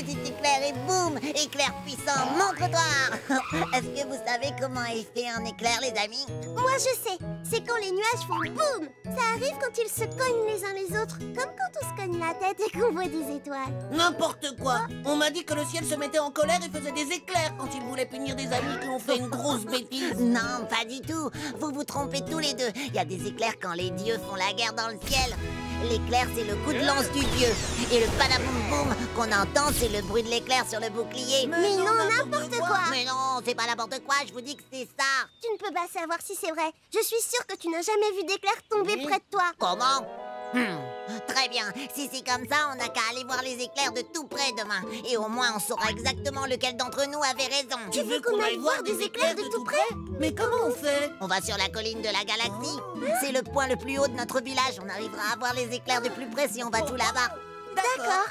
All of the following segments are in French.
petit éclair et boum, éclair puissant, montre-toi. Est-ce que vous savez comment est fait un éclair, les amis? Moi, je sais. C'est quand les nuages font boum. Ça arrive quand ils se cognent les uns les autres. Comme quand on se cogne la tête et qu'on voit des étoiles. N'importe quoi. On m'a dit que le ciel se mettait en colère et faisait des éclairs quand il voulait punir des amis qui ont fait une grosse bêtise. Non, pas du tout. Vous vous trompez tous les deux. Il y a des éclairs quand les dieux font la guerre dans le ciel. L'éclair, c'est le coup de lance du dieu. Et le padaboum-boum qu'on entend, c'est le bruit de l'éclair sur le bouclier. Mais non, n'importe quoi. Mais non, c'est pas n'importe quoi, je vous dis que c'est ça. Tu ne peux pas savoir si c'est vrai. Je suis sûre que tu n'as jamais vu d'éclair tomber près de toi. Comment? Très bien. Si c'est comme ça, on n'a qu'à aller voir les éclairs de tout près demain. Et au moins, on saura exactement lequel d'entre nous avait raison. Tu veux qu'on aille voir des éclairs de tout près? Mais comment on fait? On va sur la colline de la galaxie. C'est le point le plus haut de notre village. On arrivera à voir les éclairs de plus près si on va tout là-bas. D'accord.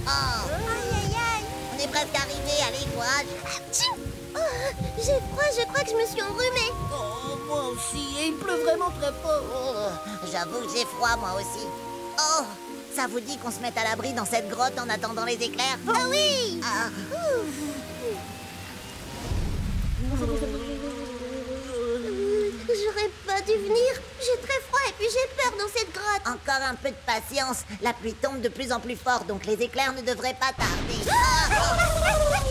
Oh, Aïe, aïe, aïe. on est presque arrivé. Allez, courage. Atchou. Oh, j'ai froid, je crois que je me suis enrhumée. Oh, moi aussi. Et il pleut vraiment très fort. Oh, j'avoue que j'ai froid, moi aussi. Oh, ça vous dit qu'on se mette à l'abri dans cette grotte en attendant les éclairs? Ah oui. Ah. J'aurais pas dû venir. J'ai très froid et puis j'ai peur dans cette grotte. Encore un peu de patience. La pluie tombe de plus en plus fort, donc les éclairs ne devraient pas tarder.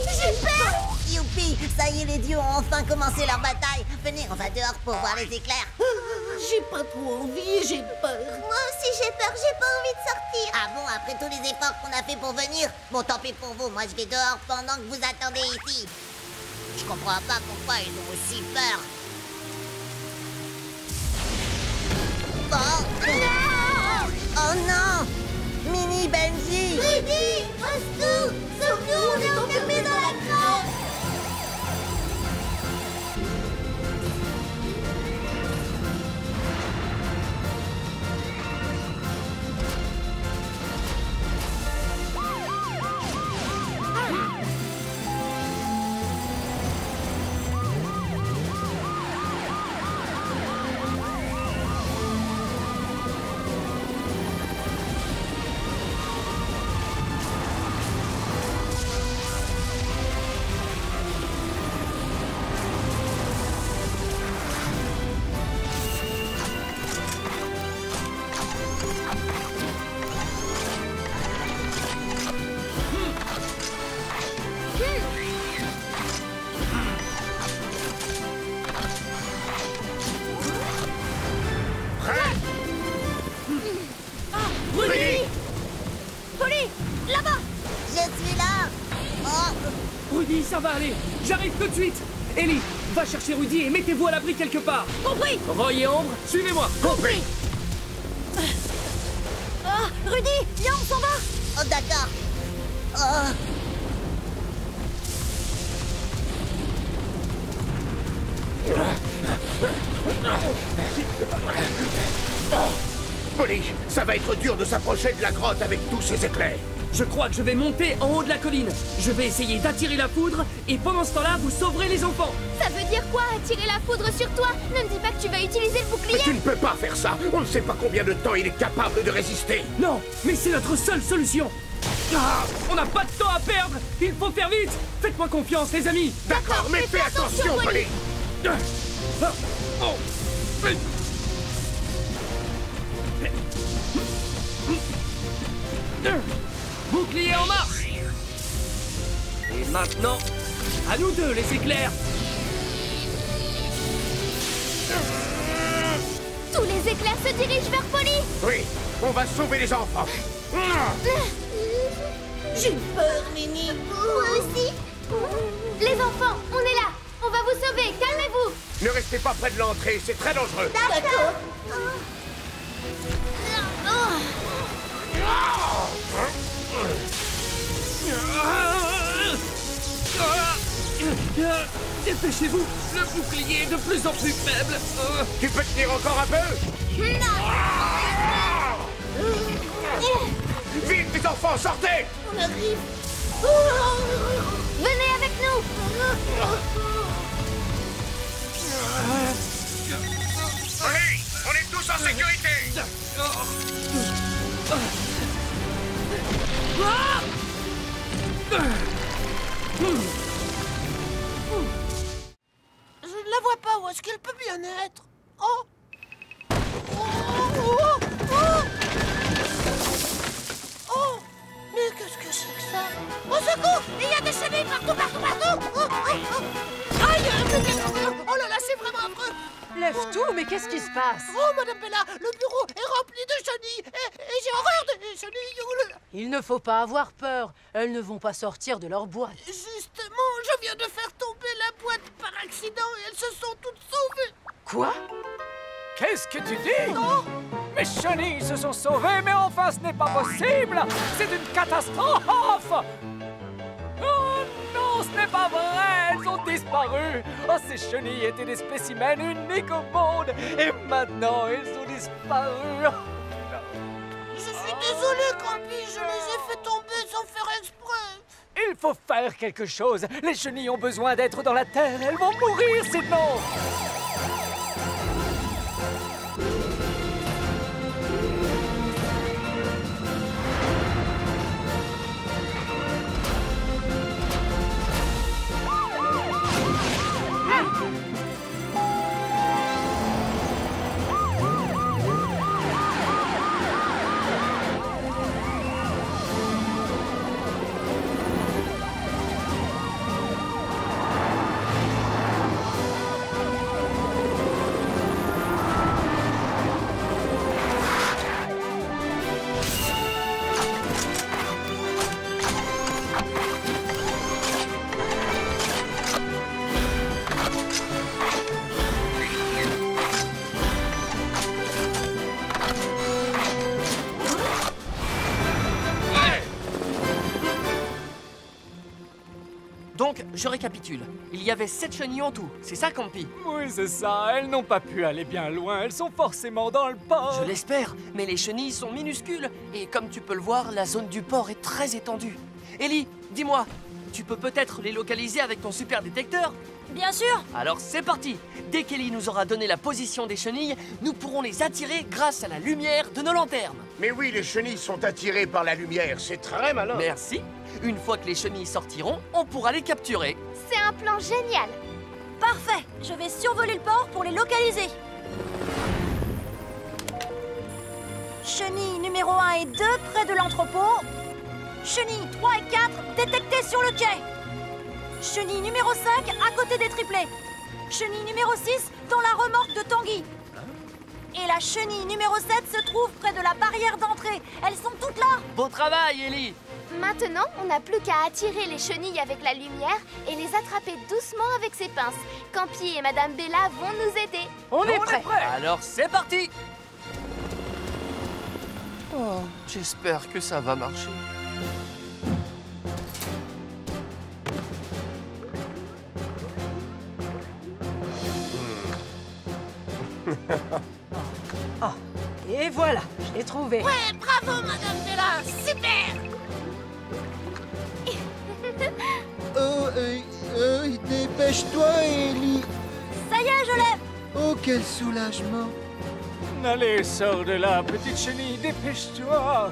J'ai peur. Youpi, ça y est, les dieux ont enfin commencé leur bataille. Venez, on va dehors pour voir les éclairs. J'ai pas trop envie, j'ai peur. Moi aussi j'ai peur, j'ai pas envie de sortir. Ah bon, après tous les efforts qu'on a fait pour venir? Bon, tant pis pour vous, moi je vais dehors pendant que vous attendez ici. Je comprends pas pourquoi ils ont aussi peur. Oh, oh non! Mini Benji! Rudy, au secours. Sauve-nous, on est enfermés dans la grotte. Je suis là! Oh! Rudy, ça va aller. J'arrive tout de suite. Ellie, va chercher Rudy et mettez-vous à l'abri quelque part. Compris. Roy et Ombre, suivez-moi. Compris. Rudy, viens, on s'en va. Oh, d'accord! Oh! Polly, ça va être dur de s'approcher de la grotte avec tous ces éclairs. Je crois que je vais monter en haut de la colline. Je vais essayer d'attirer la foudre et pendant ce temps-là, vous sauverez les enfants. Ça veut dire quoi, attirer la foudre sur toi? Ne me dis pas que tu vas utiliser le Mais bouclier. tu ne peux pas faire ça. On ne sait pas combien de temps il est capable de résister. Non, mais c'est notre seule solution. Ah, on n'a pas de temps à perdre. Il faut faire vite. Faites-moi confiance, les amis. D'accord, mais fais attention, Polly. Ah, oh, oui. Bouclier en marche. Et maintenant, à nous deux, les éclairs. Tous les éclairs se dirigent vers Polly. Oui, on va sauver les enfants. J'ai peur, Mini. Moi aussi. Les enfants, on est là. On va vous sauver, calmez-vous. Ne restez pas près de l'entrée, c'est très dangereux. D'accord. Dépêchez-vous, le bouclier est de plus en plus faible. Tu peux tenir encore un peu? Vite, les enfants, sortez! On arrive. Venez avec nous. Polly, on est tous en sécurité! Je ne la vois pas, où est-ce qu'elle peut bien être? Oh! Oh! Oh! Oh! Oh! Mais qu'est-ce que c'est que ça? Au secours! Il y a des chenilles partout! Oh, oh, oh. Aïe! Oh là là, c'est vraiment affreux! Lève tout, mais qu'est-ce qui se passe? Oh, Madame Bella, le bureau est rempli de chenilles et j'ai horreur des chenilles. Oh là là. Il ne faut pas avoir peur. Elles ne vont pas sortir de leur boîte. Justement, je viens de faire tomber la boîte par accident et elles se sont toutes sauvées. Quoi? Qu'est-ce que tu dis? Mes chenilles se sont sauvées, mais enfin ce n'est pas possible! C'est une catastrophe! Oh non, ce n'est pas vrai! Elles ont disparu! Oh, ces chenilles étaient des spécimens uniques au monde! Et maintenant, elles ont disparu! Je suis désolé, Campy, je les ai fait tomber sans faire exprès. Il faut faire quelque chose! Les chenilles ont besoin d'être dans la terre! Elles vont mourir sinon! Donc, je récapitule. Il y avait 7 chenilles en tout, c'est ça, Campy? Oui, c'est ça. Elles n'ont pas pu aller bien loin. Elles sont forcément dans le port. Je l'espère, mais les chenilles sont minuscules. Et comme tu peux le voir, la zone du port est très étendue. Ellie, dis-moi, tu peux peut-être les localiser avec ton super détecteur? Bien sûr. Alors c'est parti. Dès qu'Ellie nous aura donné la position des chenilles, nous pourrons les attirer grâce à la lumière de nos lanternes. Mais oui, les chenilles sont attirées par la lumière, c'est très malin. Merci. Une fois que les chenilles sortiront, on pourra les capturer. C'est un plan génial. Parfait. Je vais survoler le port pour les localiser. Chenille numéro 1 et 2 près de l'entrepôt. Chenille 3 et 4 détectées sur le quai. Chenille numéro 5 à côté des triplés. Chenille numéro 6 dans la remorque de Tanguy. Et la chenille numéro 7 se trouve près de la barrière d'entrée. Elles sont toutes là. Bon travail, Ellie. Maintenant, on n'a plus qu'à attirer les chenilles avec la lumière et les attraper doucement avec ses pinces. Campy et Madame Bella vont nous aider. On est prêts. Alors c'est parti. Oh, j'espère que ça va marcher. Ah, et voilà, je l'ai trouvé. Ouais, bravo, Madame Bella, super. Dépêche-toi, Ellie. Ça y est, je l'ai. Oh, quel soulagement. Allez, sors de là, petite chenille, dépêche-toi.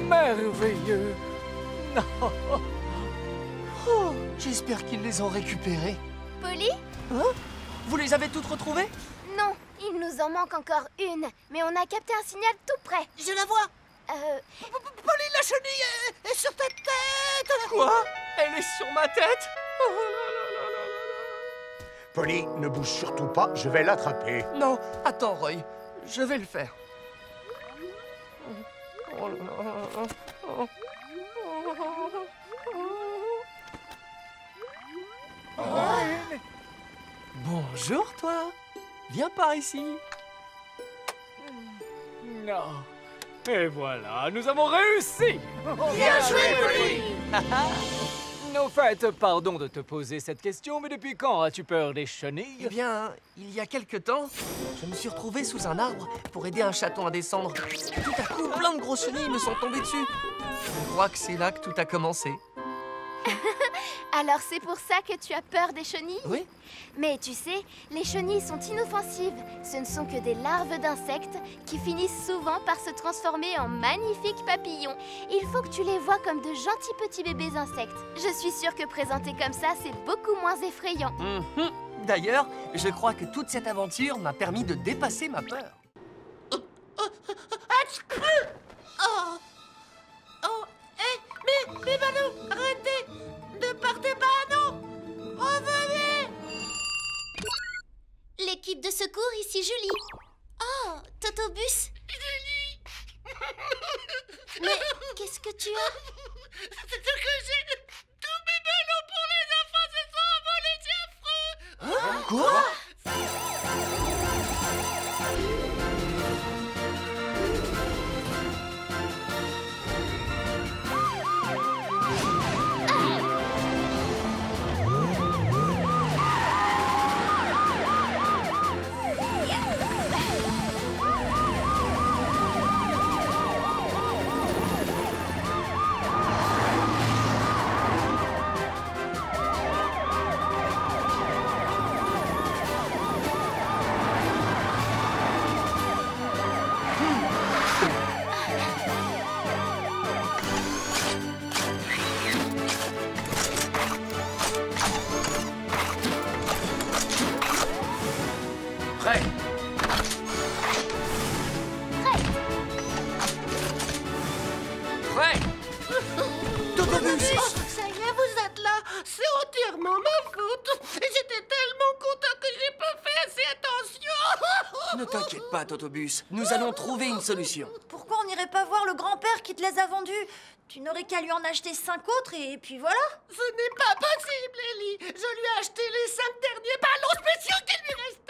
Merveilleux. Non. Oh, j'espère qu'ils les ont récupérés. Polly? Hein? Vous les avez toutes retrouvées? Non, il nous en manque encore une. Mais on a capté un signal tout près. Je la vois. Polly, la chenille est sur ta tête. Quoi? Elle est sur ma tête? Oh là là là là là. Polly, ne bouge surtout pas, je vais l'attraper. Non, attends, Roy. Je vais le faire. Oh là là. Oh. Oh. Bonjour, toi. Viens par ici. Non. Et voilà, nous avons réussi. Bien joué, Polly. Au fait, pardon de te poser cette question, mais depuis quand as-tu peur des chenilles? Eh bien, il y a quelque temps, je me suis retrouvé sous un arbre pour aider un chaton à descendre. Tout à coup, plein de grosses chenilles me sont tombées dessus. Je crois que c'est là que tout a commencé. Alors c'est pour ça que tu as peur des chenilles? Oui. Mais tu sais, les chenilles sont inoffensives. Ce ne sont que des larves d'insectes qui finissent souvent par se transformer en magnifiques papillons. Il faut que tu les vois comme de gentils petits bébés insectes. Je suis sûre que présenté comme ça, c'est beaucoup moins effrayant. D'ailleurs, je crois que toute cette aventure m'a permis de dépasser ma peur. Mais Balou, arrêtez! Ne partez pas, non! Revenez! L'équipe de secours, ici Julie. Oh, Totobus. Julie! Mais qu'est-ce que tu as? C'est ce que j'ai! Tous mes ballons pour les enfants se sont envolés, c'est affreux! Quoi? Prêt? Prêt? Totobus! Ça y est, vous êtes là! C'est entièrement ma faute! Et j'étais tellement content que j'ai pas fait assez attention! Ne t'inquiète pas, Totobus. Nous allons trouver une solution. Pourquoi on n'irait pas voir le grand-père qui te les a vendus? Tu n'aurais qu'à lui en acheter 5 autres et puis voilà. Ce n'est pas possible, Ellie! Je lui ai acheté les 5 derniers ballons spéciaux qui lui restaient!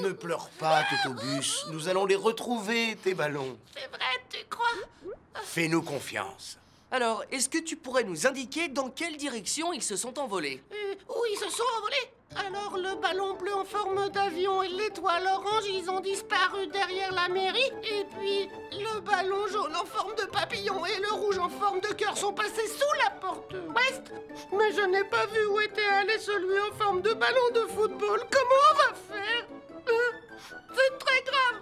Ne pleure pas, Totobus. Nous allons les retrouver, tes ballons. C'est vrai, tu crois? Fais-nous confiance. Alors, est-ce que tu pourrais nous indiquer dans quelle direction ils se sont envolés? Où ils se sont envolés? Alors, le ballon bleu en forme d'avion et l'étoile orange, ils ont disparu derrière la mairie. Et puis, le ballon jaune en forme de papillon et le rouge en forme de cœur sont passés sous la porte ouest. Mais je n'ai pas vu où était allé celui en forme de ballon de football. Comment on va faire? C'est très grave.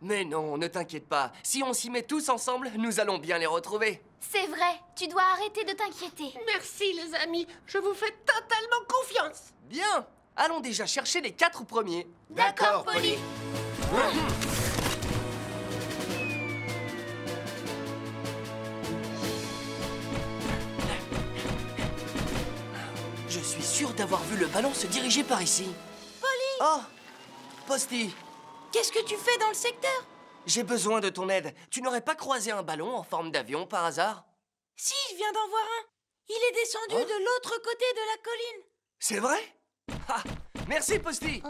Mais non, ne t'inquiète pas. Si on s'y met tous ensemble, nous allons bien les retrouver. C'est vrai, tu dois arrêter de t'inquiéter. Merci, les amis. Je vous fais totalement confiance. Bien. Allons déjà chercher les 4 premiers. D'accord, Polly. Je suis sûr d'avoir vu le ballon se diriger par ici. Polly! Oh, Posty, Qu'est-ce que tu fais dans le secteur? j'ai besoin de ton aide. Tu n'aurais pas croisé un ballon en forme d'avion par hasard? Si, je viens d'en voir un. Il est descendu de l'autre côté de la colline. C'est vrai? Ah, merci, Posty.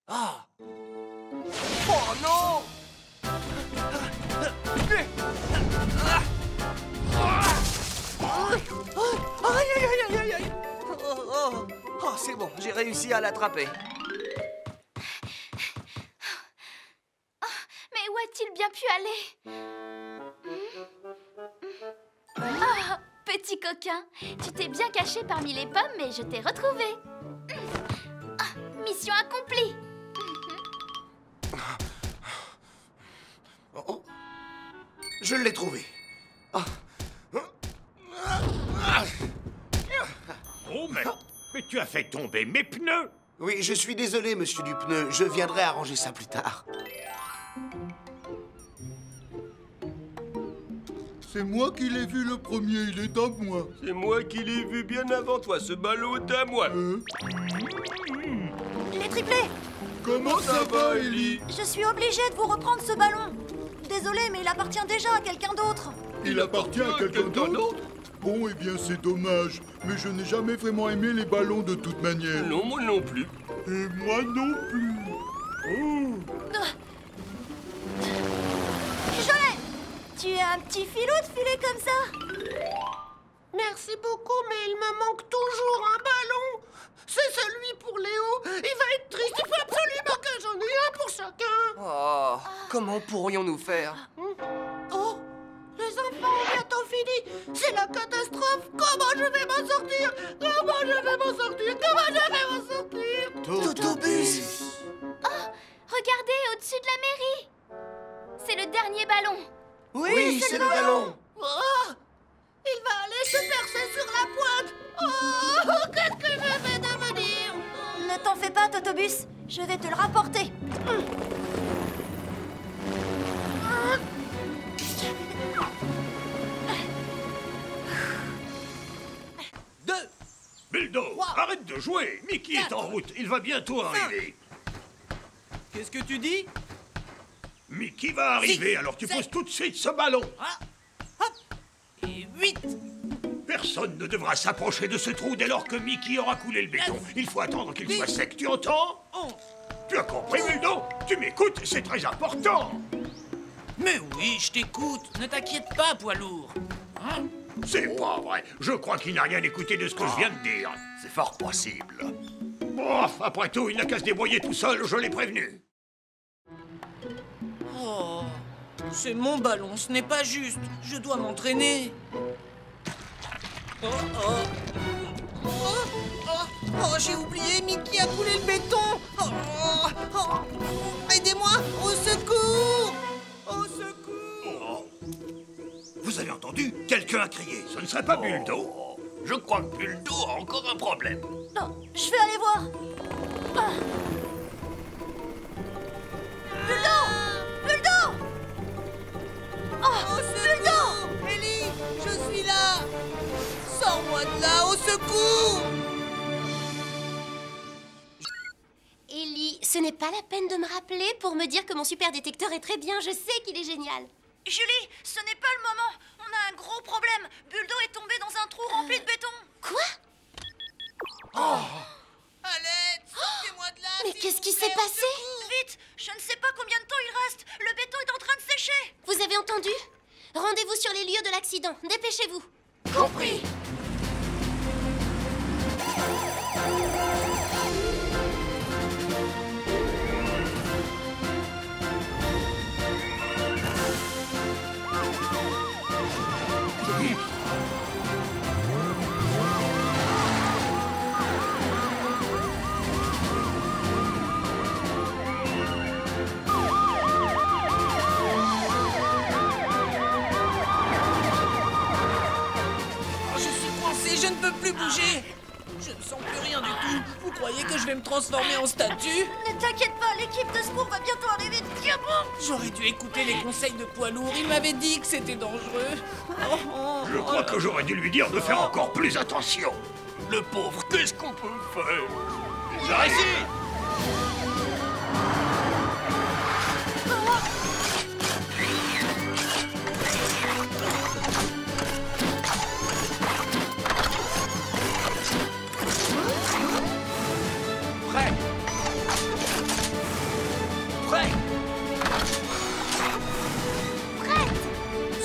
Ah. Oh non! Aïe, aïe, aïe, aïe, aïe. Oh, c'est bon, j'ai réussi à l'attraper. Mais où a-t-il bien pu aller? Ah, petit coquin, tu t'es bien caché parmi les pommes, mais je t'ai retrouvé. Ah, mission accomplie. Oh. Je l'ai trouvé. Ah. Oh, mais tu as fait tomber mes pneus! Oui, je suis désolé, monsieur du pneu. Je viendrai arranger ça plus tard. C'est moi qui l'ai vu le premier, il est à moi. C'est moi qui l'ai vu bien avant toi, ce ballon est à moi! Les triplés! Comment ça va, Ellie? Je suis obligée de vous reprendre ce ballon. Désolée, mais il appartient déjà à quelqu'un d'autre. Il appartient à quelqu'un d'autre? Bon, eh bien, c'est dommage. Mais je n'ai jamais vraiment aimé les ballons de toute manière. Non, moi non plus. Et moi non plus. Oh. Je l'ai! Tu es un petit filou de filer comme ça? Merci beaucoup, mais il me manque toujours un ballon. C'est celui pour Léo. Il va être triste. Il faut absolument que j'en ai un pour chacun. Oh, comment pourrions-nous faire? C'est la catastrophe. Comment je vais m'en sortir? Comment je vais m'en sortir? Comment je vais m'en sortir? Totobus! Oh, regardez au-dessus de la mairie. C'est le dernier ballon. Oui, c'est le ballon! Oh, il va aller se percer sur la pointe. Oh, qu'est-ce que je vais devenir? Ne t'en fais pas, Totobus. Je vais te le rapporter. Buldo, arrête de jouer. Mickey est en route. Il va bientôt arriver. Qu'est-ce que tu dis? Mickey va arriver, alors tu poses tout de suite ce ballon. Et 8. Personne ne devra s'approcher de ce trou dès lors que Mickey aura coulé le béton. Il faut attendre qu'il soit sec, tu entends? Tu as compris, Buldo? Tu m'écoutes, c'est très important. Mais oui, je t'écoute. Ne t'inquiète pas, poids lourd. Hein? C'est pas vrai. Je crois qu'il n'a rien écouté de ce que je viens de dire. C'est fort possible. Bof, après tout, il n'a qu'à se débrouiller tout seul, je l'ai prévenu. Oh, c'est mon ballon, ce n'est pas juste. Je dois m'entraîner. Oh, j'ai oublié, Mickey a coulé le béton. Aidez-moi, au secours! Au secours! Vous avez entendu? Quelqu'un a crié. Ce ne serait pas Buldo. Je crois que Buldo a encore un problème. Non, je vais aller voir. Buldo! Buldo! Oh, Buldo! Ellie, je suis là! Sors-moi de là, au secours! Ellie, ce n'est pas la peine de me rappeler pour me dire que mon super détecteur est très bien. Je sais qu'il est génial. Julie, ce n'est pas le moment. On a un gros problème. Buldo est tombé dans un trou rempli de béton. Quoi? À l'aide, sortez-moi de là! Mais qu'est-ce qui s'est passé? Vite, je ne sais pas combien de temps il reste. Le béton est en train de sécher. Vous avez entendu? Rendez-vous sur les lieux de l'accident. Dépêchez-vous. Compris. Je ne peux plus bouger. Je ne sens plus rien du tout. Vous croyez que je vais me transformer en statue? Ne t'inquiète pas, l'équipe de secours va bientôt arriver. Tiens bon. J'aurais dû écouter les conseils de poids lourd. Il m'avait dit que c'était dangereux. Je crois que j'aurais dû lui dire de faire encore plus attention. Le pauvre, qu'est-ce qu'on peut faire? Par ici!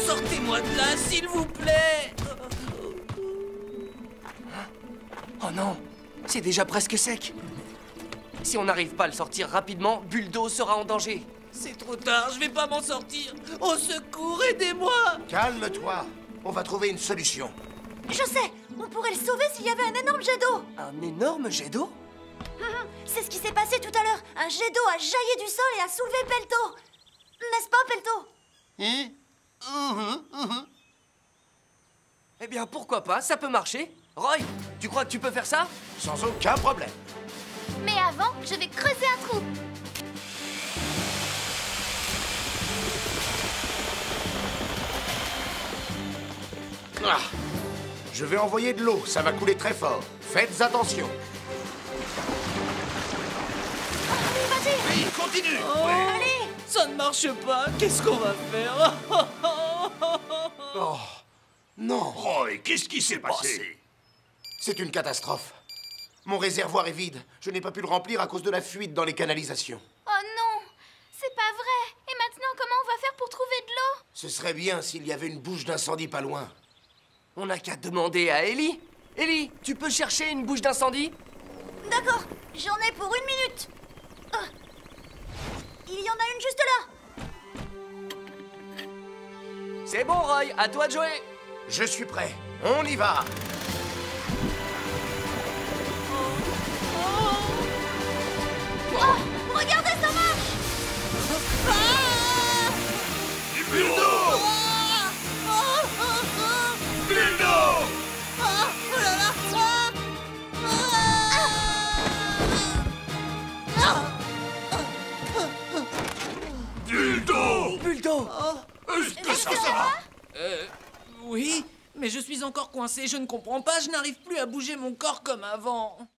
Sortez-moi de là, s'il vous plaît. Oh non, c'est déjà presque sec. Si on n'arrive pas à le sortir rapidement, Buldo sera en danger. C'est trop tard, je vais pas m'en sortir. Au secours, aidez-moi. Calme-toi. On va trouver une solution. Je sais, on pourrait le sauver s'il y avait un énorme jet d'eau. Un énorme jet d'eau? C'est ce qui s'est passé tout à l'heure. Un jet d'eau a jailli du sol et a soulevé Pelto. N'est-ce pas, Pelto? Eh bien, pourquoi pas, ça peut marcher. Roy, tu crois que tu peux faire ça? Sans aucun problème. Mais avant, je vais creuser un trou. Ah. Je vais envoyer de l'eau, ça va couler très fort. Faites attention. Vas-y. Oui, continue. Allez. Ça ne marche pas. Qu'est-ce qu'on va faire? Oh, non. Roy, qu'est-ce qui s'est passé? C'est une catastrophe. Mon réservoir est vide. Je n'ai pas pu le remplir à cause de la fuite dans les canalisations. Oh non, c'est pas vrai. Et maintenant, comment on va faire pour trouver de l'eau? Ce serait bien s'il y avait une bouche d'incendie pas loin. On n'a qu'à demander à Ellie. Ellie, tu peux chercher une bouche d'incendie? D'accord, j'en ai pour 1 minute. Il y en a une juste là. C'est bon, Roy, à toi de jouer. Je suis prêt. On y va. Oh, regardez, ça marche. Buldo! Buldo! Buldo! Buldo! Est-ce que ça va? Oui, mais je suis encore coincé, je ne comprends pas, je n'arrive plus à bouger mon corps comme avant.